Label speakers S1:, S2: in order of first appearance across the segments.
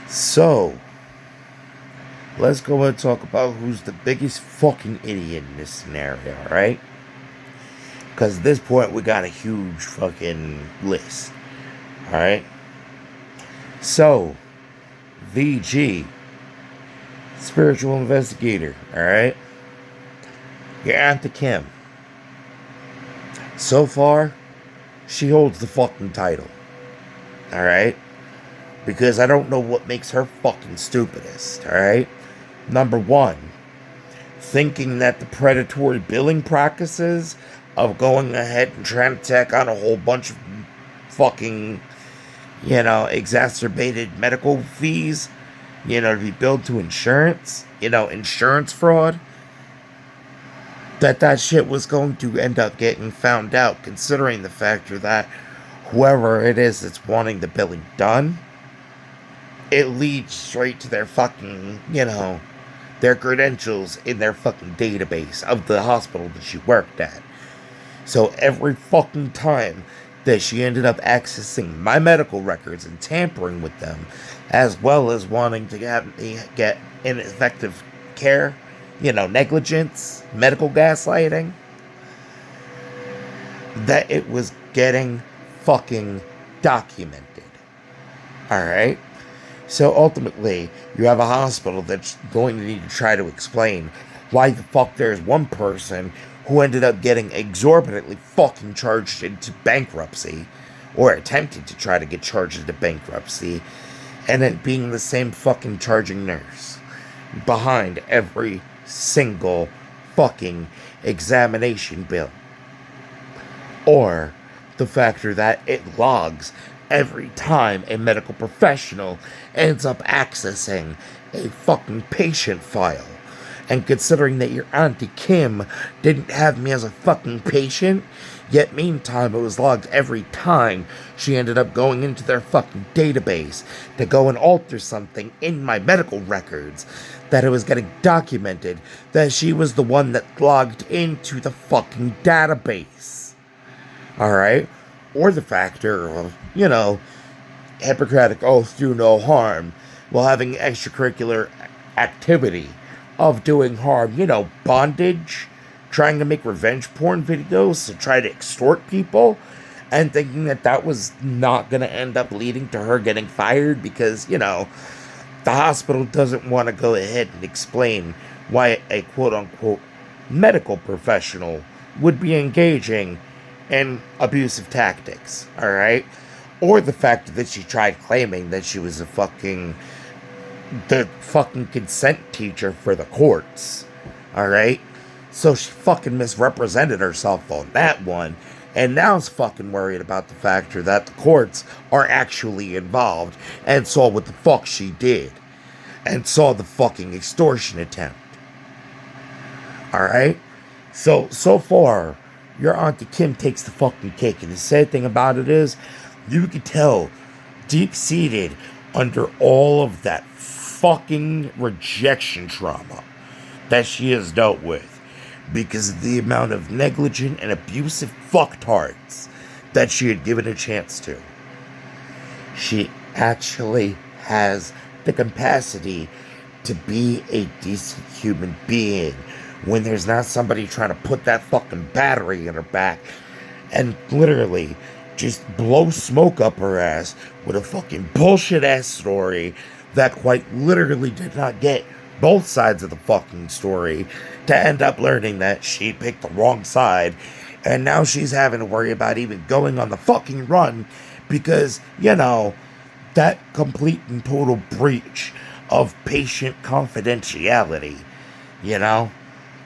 S1: So, let's go and talk about who's the biggest fucking idiot in this scenario, right? Because at this point, we got a huge fucking list, alright? So, VG, spiritual investigator, alright? Your Aunt Kim. So far, she holds the fucking title, alright? Because I don't know what makes her fucking stupidest, alright? Number one, thinking that the predatory billing practices of going ahead and trying to tack on a whole bunch of fucking, exacerbated medical fees, to be billed to insurance, insurance fraud, that shit was going to end up getting found out, considering the factor that whoever it is that's wanting the billing done, it leads straight to their fucking, their credentials in their fucking database of the hospital that she worked at. So every fucking time that she ended up accessing my medical records and tampering with them, as well as wanting to get ineffective care, negligence, medical gaslighting, that it was getting fucking documented. Alright? So ultimately, you have a hospital that's going to need to try to explain why the fuck there's one person who ended up getting exorbitantly fucking charged into bankruptcy, or attempted to try to get charged into bankruptcy, and it being the same fucking charging nurse behind every single fucking examination bill. Or the factor that it logs every time a medical professional ends up accessing a fucking patient file. And considering that your Auntie Kim didn't have me as a fucking patient, yet meantime it was logged every time she ended up going into their fucking database to go and alter something in my medical records, that it was getting documented that she was the one that logged into the fucking database. Alright? Or the factor of, Hippocratic oath, do no harm, while having extracurricular activity of doing harm, bondage, trying to make revenge porn videos to try to extort people, and thinking that was not going to end up leading to her getting fired because, the hospital doesn't want to go ahead and explain why a quote-unquote medical professional would be engaging in abusive tactics, alright? Or the fact that she tried claiming that she was the fucking consent teacher for the courts, alright? So she fucking misrepresented herself on that one, and now is fucking worried about the factor that the courts are actually involved and saw what the fuck she did, and saw the fucking extortion attempt. Alright? So far, your Auntie Kim takes the fucking cake, and the sad thing about it is, you can tell, deep-seated under all of that fucking rejection trauma that she has dealt with, because of the amount of negligent and abusive fucktards that she had given a chance to. She actually has the capacity to be a decent human being when there's not somebody trying to put that fucking battery in her back and literally just blow smoke up her ass with a fucking bullshit ass story that quite literally did not get both sides of the fucking story, to end up learning that she picked the wrong side, and now she's having to worry about even going on the fucking run because, that complete and total breach of patient confidentiality,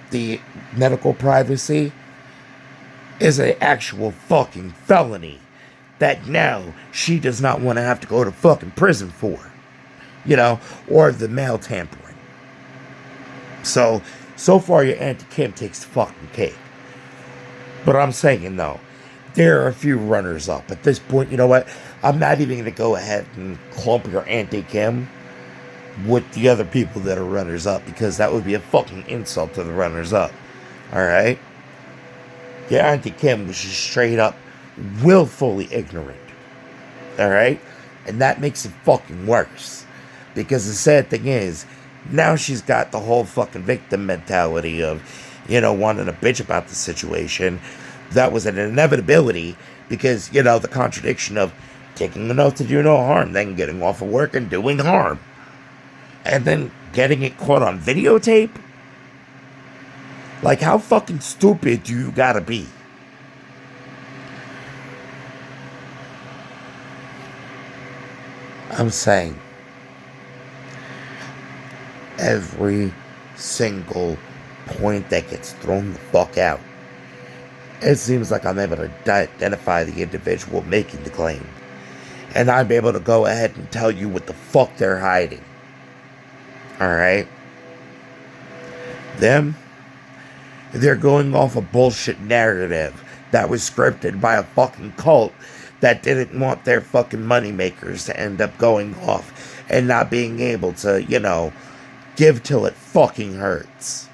S1: the medical privacy is an actual fucking felony that now she does not want to have to go to fucking prison for, or the mail tampering. So far your Auntie Kim takes the fucking cake. But I'm saying, though, there are a few runners up. At this point, you know what? I'm not even going to go ahead and clump your Auntie Kim with the other people that are runners up, because that would be a fucking insult to the runners up. Alright? Your Auntie Kim was just straight up willfully ignorant. Alright? And that makes it fucking worse. Because the sad thing is, now she's got the whole fucking victim mentality of, wanting to bitch about the situation. That was an inevitability because, the contradiction of taking an oath to do no harm, then getting off of work and doing harm. And then getting it caught on videotape? Like, how fucking stupid do you gotta be? I'm saying, every single point that gets thrown the fuck out, it seems like I'm able to identify the individual making the claim. And I'm able to go ahead and tell you what the fuck they're hiding. Alright? They're going off a bullshit narrative that was scripted by a fucking cult that didn't want their fucking moneymakers to end up going off and not being able to, give till it fucking hurts.